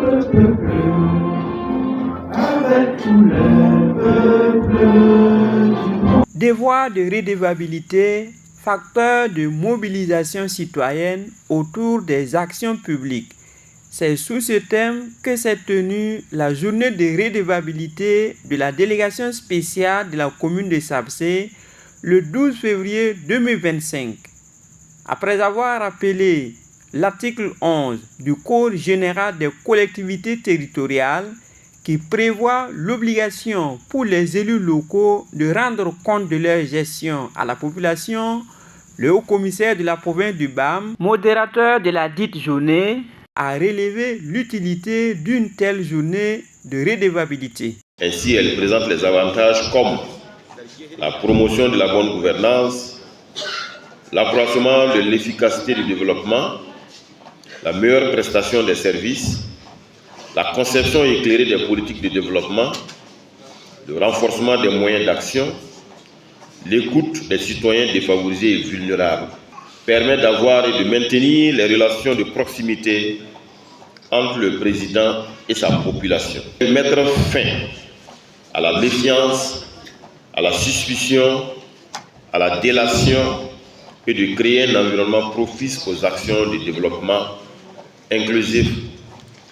notre peuple, avec tous les peuples du monde. Devoir de redevabilité, facteur de mobilisation citoyenne autour des actions publiques. C'est sous ce thème que s'est tenue la journée de redevabilité de la délégation spéciale de la commune de Sabsé le 12 février 2025. Après avoir rappelé l'article 11 du Code général des collectivités territoriales qui prévoit l'obligation pour les élus locaux de rendre compte de leur gestion à la population, le haut-commissaire de la province du BAM, modérateur de la dite journée, a relevé l'utilité d'une telle journée de redevabilité. Ainsi, elle présente les avantages comme la promotion de la bonne gouvernance, l'accroissement de l'efficacité du développement, la meilleure prestation des services, la conception éclairée des politiques de développement, le renforcement des moyens d'action, l'écoute des citoyens défavorisés et vulnérables, permet d'avoir et de maintenir les relations de proximité entre le président et sa population. Mettre fin à la méfiance, à la suspicion, à la délation et de créer un environnement propice aux actions de développement inclusif,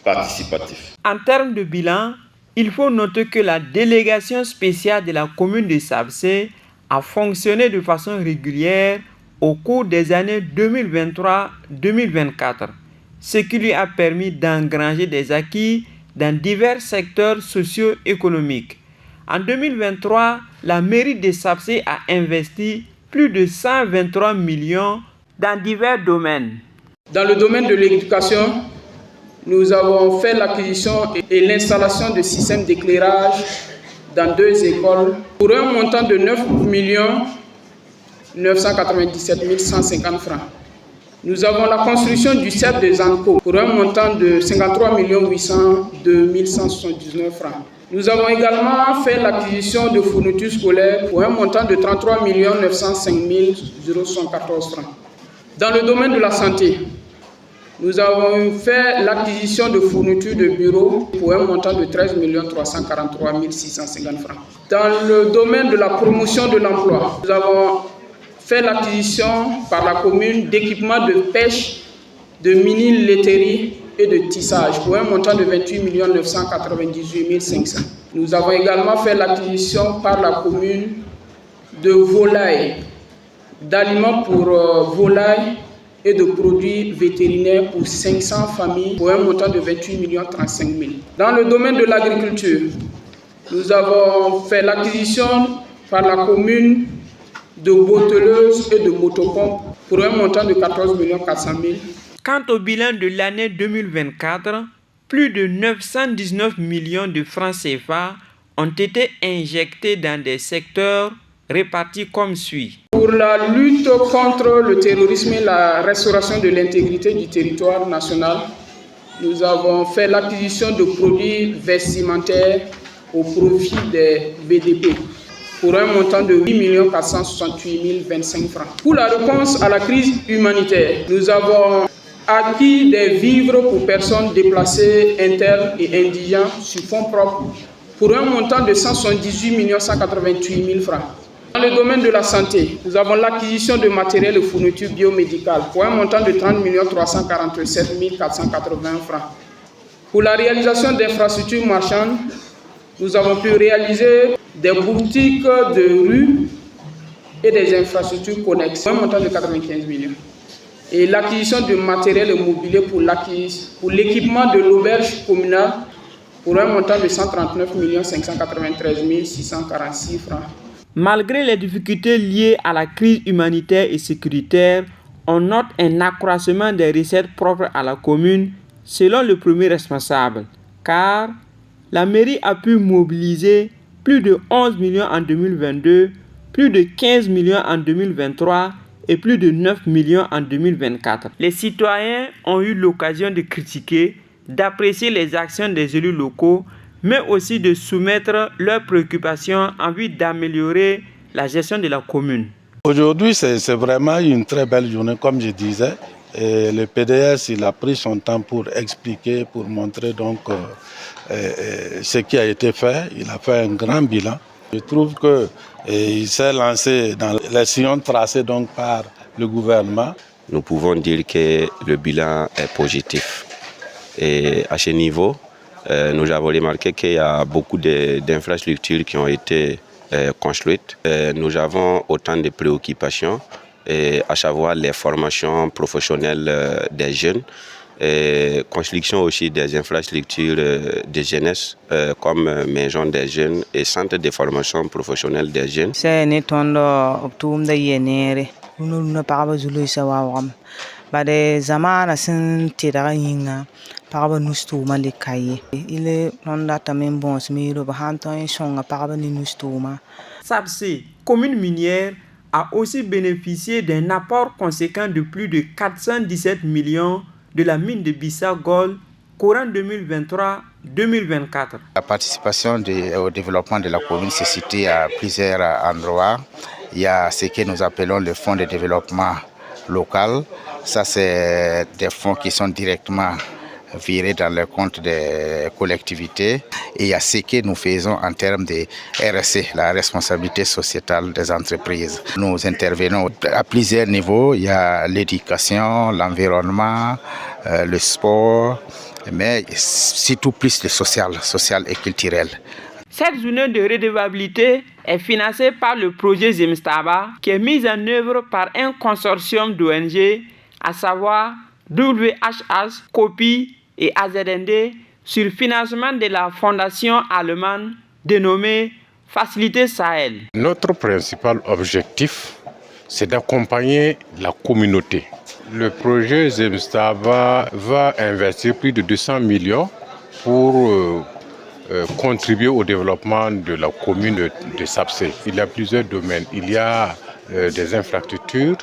participatif. En termes de bilan, il faut noter que la délégation spéciale de la commune de Sabsé a fonctionné de façon régulière au cours des années 2023-2024, ce qui lui a permis d'engranger des acquis dans divers secteurs socio-économiques. En 2023, la mairie de Sabsé a investi plus de 123 millions dans divers domaines. Dans le domaine de l'éducation, nous avons fait l'acquisition et l'installation de systèmes d'éclairage dans 2 écoles pour un montant de 9 997 150 francs. Nous avons la construction du CEP des ANCO pour un montant de 53 802 179 francs. Nous avons également fait l'acquisition de fournitures scolaires pour un montant de 33 905 114 francs. Dans le domaine de la santé, nous avons fait l'acquisition de fournitures de bureaux pour un montant de 13 343 650 francs. Dans le domaine de la promotion de l'emploi, nous avons fait l'acquisition par la commune d'équipements de pêche, de mini-laiterie et de tissage pour un montant de 28 998 500. Nous avons également fait l'acquisition par la commune de volailles, d'aliments pour volailles et de produits vétérinaires pour 500 familles pour un montant de 28 35 000. Dans le domaine de l'agriculture, nous avons fait l'acquisition par la commune de botteleuses et de motopompes pour un montant de 14 400 000. Quant au bilan de l'année 2024, plus de 919 millions de francs CFA ont été injectés dans des secteurs répartis comme suit. Pour la lutte contre le terrorisme et la restauration de l'intégrité du territoire national, nous avons fait l'acquisition de produits vestimentaires au profit des VDP pour un montant de 8 468 025 francs. Pour la réponse à la crise humanitaire, nous avons acquis des vivres pour personnes déplacées, internes et indigents sur fonds propres pour un montant de 178 188 000 francs. Dans le domaine de la santé, nous avons l'acquisition de matériel et fournitures biomédicales pour un montant de 30 347 480 francs. Pour la réalisation d'infrastructures marchandes, nous avons pu réaliser des boutiques de rue et des infrastructures connexes pour un montant de 95 millions. Et l'acquisition de matériel et mobilier pour l'équipement de l'auberge communale pour un montant de 139 593 646 francs. Malgré les difficultés liées à la crise humanitaire et sécuritaire, on note un accroissement des recettes propres à la commune selon le premier responsable, car la mairie a pu mobiliser plus de 11 millions en 2022, plus de 15 millions en 2023 et plus de 9 millions en 2024. Les citoyens ont eu l'occasion de critiquer, d'apprécier les actions des élus locaux, mais aussi de soumettre leurs préoccupations en vue d'améliorer la gestion de la commune. Aujourd'hui, c'est vraiment une très belle journée, comme je disais. Et le PDS, il a pris son temps pour expliquer, pour montrer donc ce qui a été fait. Il a fait un grand bilan. Je trouve qu'il s'est lancé dans les sillons tracés donc par le gouvernement. Nous pouvons dire que le bilan est positif. Et à ce niveau, nous avons remarqué qu'il y a beaucoup d'infrastructures qui ont été construites. Nous avons autant de préoccupations, à savoir les formations professionnelles des jeunes, construction aussi des infrastructures de jeunesse comme maison des jeunes et centre de formation professionnelle des jeunes. Bade zamana sin tira yinga paraba nustuma le kaye ile ronda tamen bon smiro ba hanton songa paraba ni nustuma. SAPC, commune minière, a aussi bénéficié d'un apport conséquent de plus de 417 millions de la mine de Bissa Gold courant 2023-2024. La participation au développement de la commune s'est située à plusieurs endroits. Il y a ce que nous appelons le fonds de développement local. Ça, c'est des fonds qui sont directement virés dans le compte des collectivités. Et il y a ce que nous faisons en termes de RSE, la responsabilité sociétale des entreprises. Nous intervenons à plusieurs niveaux. Il y a l'éducation, l'environnement, le sport, mais surtout plus le social et culturel. Cette journée de redevabilité est financée par le projet Zemstaba qui est mise en œuvre par un consortium d'ONG, à savoir WHH, COPI et AZND, sur financement de la fondation allemande dénommée Facilité Sahel. Notre principal objectif, c'est d'accompagner la communauté. Le projet Zemstaba va investir plus de 200 millions pour contribuer au développement de la commune de SAPC. Il y a plusieurs domaines. Il y a des infrastructures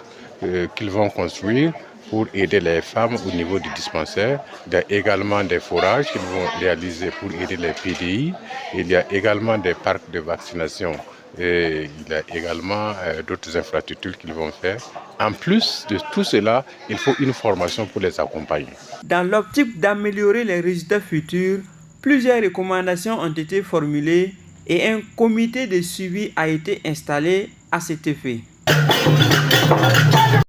qu'ils vont construire pour aider les femmes au niveau du dispensaire. Il y a également des forages qu'ils vont réaliser pour aider les PDI. Il y a également des parcs de vaccination. Et il y a également d'autres infrastructures qu'ils vont faire. En plus de tout cela, il faut une formation pour les accompagner. Dans l'optique d'améliorer les résultats futurs, plusieurs recommandations ont été formulées et un comité de suivi a été installé à cet effet.